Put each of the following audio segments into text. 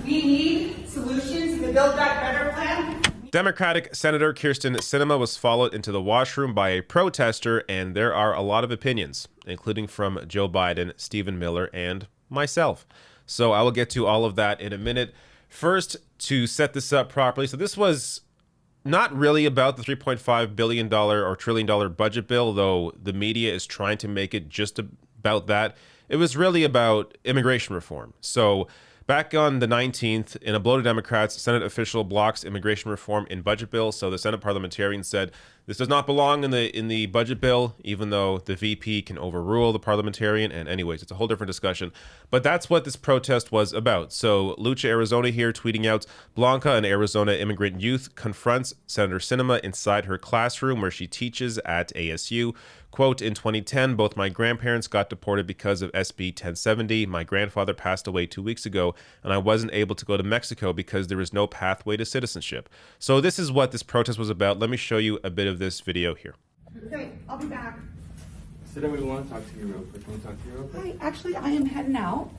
We need solutions to the Build Back Better plan. Democratic Senator Kyrsten Sinema was followed into the washroom by a protester, and there are a lot of opinions, including from Joe Biden, Stephen Miller, and myself. So I will get to all of that in a minute. First, to set this up properly, so this was not really about the $3.5 billion or trillion-dollar budget bill, though the media is trying to make it just about that. It was really about immigration reform. So back on the 19th, in a blow to Democrats, Senate official blocks immigration reform in budget bill. So the Senate parliamentarian said this does not belong in the budget bill, even though the VP can overrule the parliamentarian. And anyways, it's a whole different discussion. But that's what this protest was about. So Lucha, Arizona here tweeting out, Blanca, an Arizona immigrant youth, confronts Senator Sinema inside her classroom where she teaches at ASU. Quote, in 2010, both my grandparents got deported because of SB 1070. My grandfather passed away 2 weeks ago, and I wasn't able to go to Mexico because there is no pathway to citizenship. So this is what this protest was about. Let me show you a bit of this video here. Okay, I'll be back. Sinema, we want to talk to you real quick. Can we talk to you real quick? Hi, actually, I am heading out.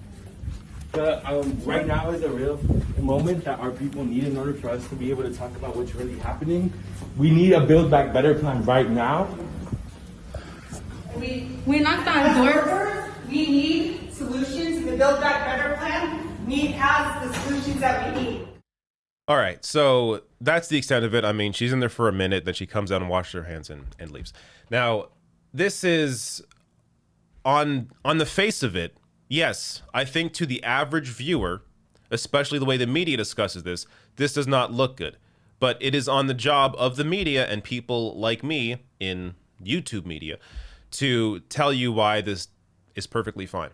Right now is a real moment that our people need in order for us to be able to talk about what's really happening. We need a Build Back Better plan right now. We knocked on doors. We need solutions to the Build Back Better plan. We have the solutions that we need. All right, so that's the extent of it. I mean, she's in there for a minute, then she comes out and washes her hands and leaves. Now, this is, on the face of it, yes, I think to the average viewer, especially the way the media discusses this does not look good. But it is on the job of the media and people like me in YouTube media to tell you why this is perfectly fine.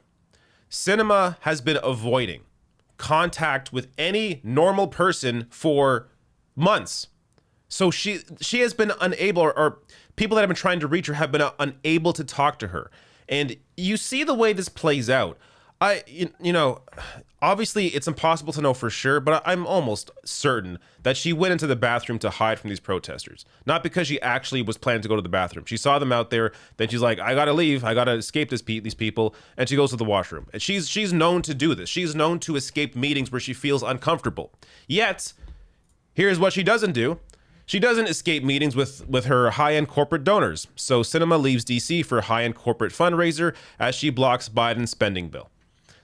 Sinema has been avoiding contact with any normal person for months. So she has been unable, or people that have been trying to reach her have been unable to talk to her. And you see the way this plays out. You know, obviously it's impossible to know for sure, but I'm almost certain that she went into the bathroom to hide from these protesters. Not because she actually was planning to go to the bathroom. She saw them out there, then she's like, I gotta leave, I gotta escape these people, and she goes to the washroom. And she's known to do this. She's known to escape meetings where she feels uncomfortable. Yet, here's what she doesn't do. She doesn't escape meetings with her high-end corporate donors. So Sinema leaves DC for a high-end corporate fundraiser as she blocks Biden's spending bill.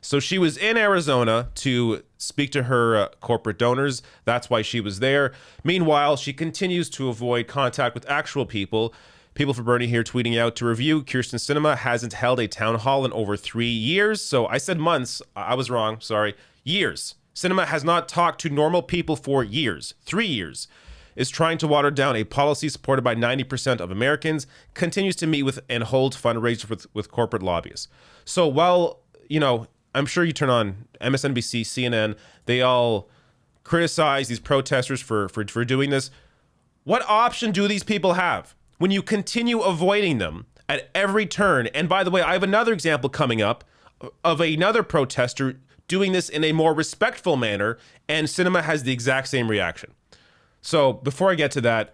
So she was in Arizona to speak to her corporate donors. That's why she was there. Meanwhile, she continues to avoid contact with actual people. People for Bernie here tweeting out to review. Kyrsten Sinema hasn't held a town hall in over 3 years. So I said months. I was wrong. Sorry. Years. Sinema has not talked to normal people for years. 3 years. Is trying to water down a policy supported by 90% of Americans. Continues to meet with and hold fundraisers with corporate lobbyists. So while, you know, I'm sure you turn on MSNBC, CNN, they all criticize these protesters for doing this. What option do these people have when you continue avoiding them at every turn? And by the way, I have another example coming up of another protester doing this in a more respectful manner, and Sinema has the exact same reaction. So before I get to that,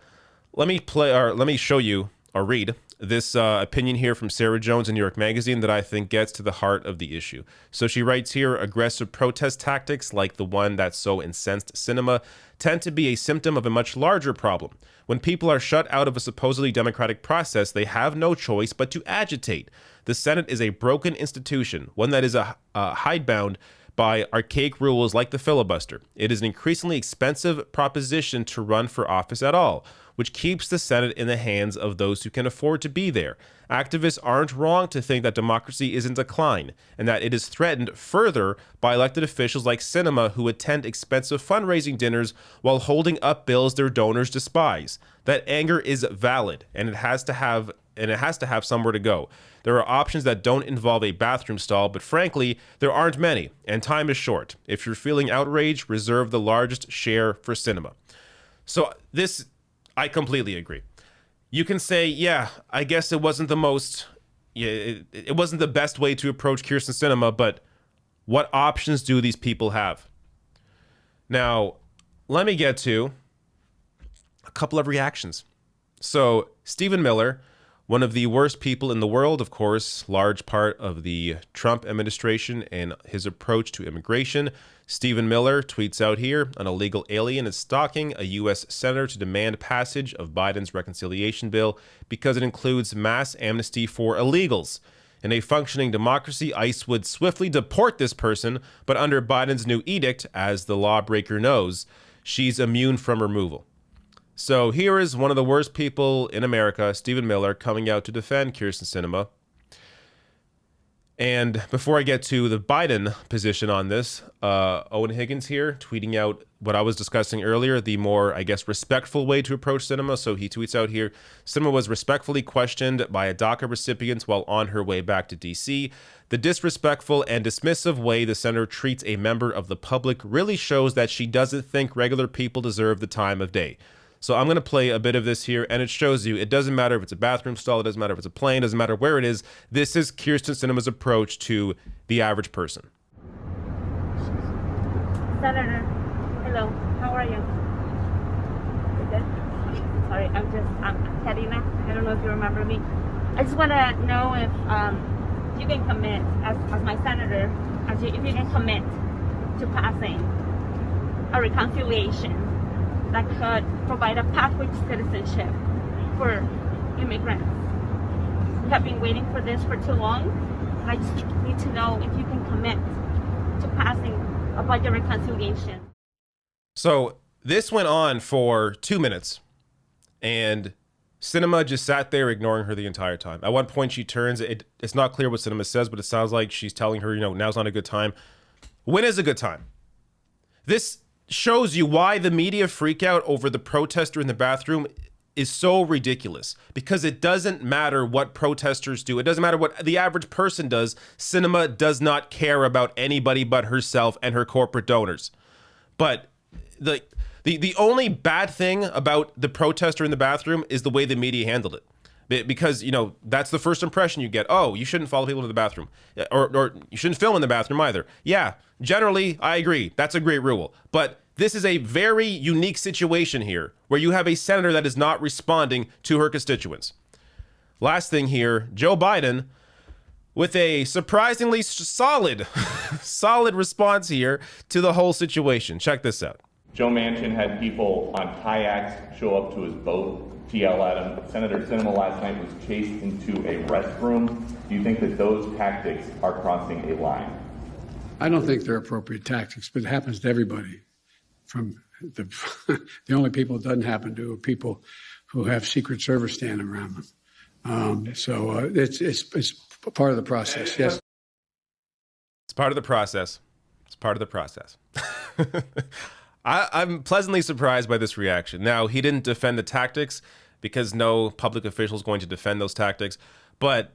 let me show you or read this opinion here from Sarah Jones in New York Magazine that I think gets to the heart of the issue. So she writes here, aggressive protest tactics like the one that so incensed Sinema tend to be a symptom of a much larger problem. When people are shut out of a supposedly democratic process, they have no choice but to agitate. The Senate is a broken institution, one that is hidebound by archaic rules like the filibuster. It is an increasingly expensive proposition to run for office at all, which keeps the Senate in the hands of those who can afford to be there. Activists aren't wrong to think that democracy is in decline, and that it is threatened further by elected officials like Sinema who attend expensive fundraising dinners while holding up bills their donors despise. That anger is valid, and it has to have somewhere to go. There are options that don't involve a bathroom stall, but frankly, there aren't many, and time is short. If you're feeling outraged, reserve the largest share for Sinema. So this, I completely agree. You can say, yeah, I guess it wasn't the most, it wasn't the best way to approach Kyrsten Sinema, but what options do these people have? Now, let me get to a couple of reactions. So Stephen Miller One of the worst people in the world, of course, large part of the Trump administration and his approach to immigration. Stephen Miller tweets out here, an illegal alien is stalking a U.S. senator to demand passage of Biden's reconciliation bill because it includes mass amnesty for illegals. In a functioning democracy, ICE would swiftly deport this person, but under Biden's new edict, as the lawbreaker knows, she's immune from removal. So here is one of the worst people in America, Stephen Miller, coming out to defend Kyrsten Sinema. And before I get to the Biden position on this, Owen Higgins here tweeting out what I was discussing earlier, the more, I guess, respectful way to approach Sinema. So he tweets out here, Sinema was respectfully questioned by a DACA recipient while on her way back to D.C. The disrespectful and dismissive way the senator treats a member of the public really shows that she doesn't think regular people deserve the time of day. So I'm going to play a bit of this here, and it shows you it doesn't matter if it's a bathroom stall, it doesn't matter if it's a plane, it doesn't matter where it is. This is Kyrsten Sinema's approach to the average person. Senator, hello, how are you? Good? Sorry, I'm Karina. I don't know if you remember me. I just want to know if you can commit, as my senator, if you can commit to passing a reconciliation that could provide a pathway to citizenship for immigrants. We have been waiting for this for too long, and I just need to know if you can commit to passing a budget reconciliation. So this went on for 2 minutes, and Sinema just sat there ignoring her the entire time. At one point she turns, it's not clear what Sinema says, but it sounds like she's telling her, now's not a good time. When is a good time? This shows you why the media freak out over the protester in the bathroom is so ridiculous, because it doesn't matter what protesters do. It doesn't matter what the average person does. Sinema does not care about anybody but herself and her corporate donors. But the only bad thing about the protester in the bathroom is the way the media handled it. Because, that's the first impression you get. Oh, you shouldn't follow people to the bathroom. Or you shouldn't film in the bathroom either. Yeah, generally, I agree. That's a great rule. But this is a very unique situation here where you have a senator that is not responding to her constituents. Last thing here, Joe Biden with a surprisingly solid response here to the whole situation. Check this out. Joe Manchin had people on kayaks show up to his boat to yell at him. Senator Sinema last night was chased into a restroom. Do you think that those tactics are crossing a line? I don't think they're appropriate tactics, but it happens to everybody. From the only people it doesn't happen to are people who have Secret Service standing around them. So it's part of the process. Yes. It's part of the process. It's part of the process. I'm pleasantly surprised by this reaction. Now, he didn't defend the tactics because no public official is going to defend those tactics, but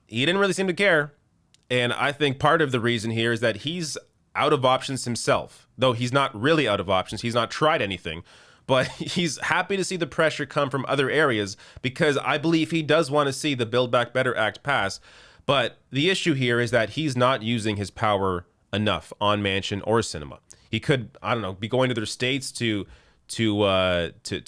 he didn't really seem to care. And I think part of the reason here is that he's out of options himself, though he's not really out of options. He's not tried anything, but he's happy to see the pressure come from other areas because I believe he does want to see the Build Back Better Act pass. But the issue here is that he's not using his power enough on Manchin or Sinema. He could, be going to their states to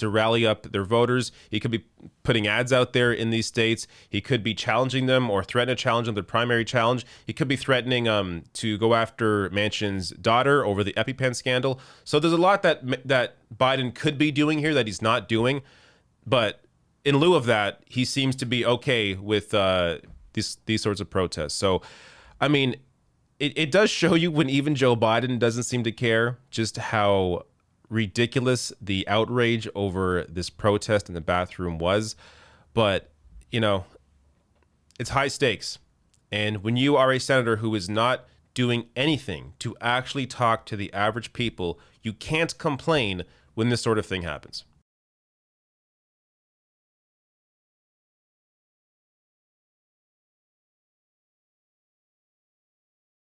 rally up their voters. He could be putting ads out there in these states. He could be challenging them or threatening to challenge them, their primary challenge. He could be threatening to go after Manchin's daughter over the EpiPen scandal. So there's a lot that Biden could be doing here that he's not doing. But in lieu of that, he seems to be okay with these sorts of protests. So, it does show you when even Joe Biden doesn't seem to care just how ridiculous the outrage over this protest in the bathroom was. But, it's high stakes. And when you are a senator who is not doing anything to actually talk to the average people, you can't complain when this sort of thing happens.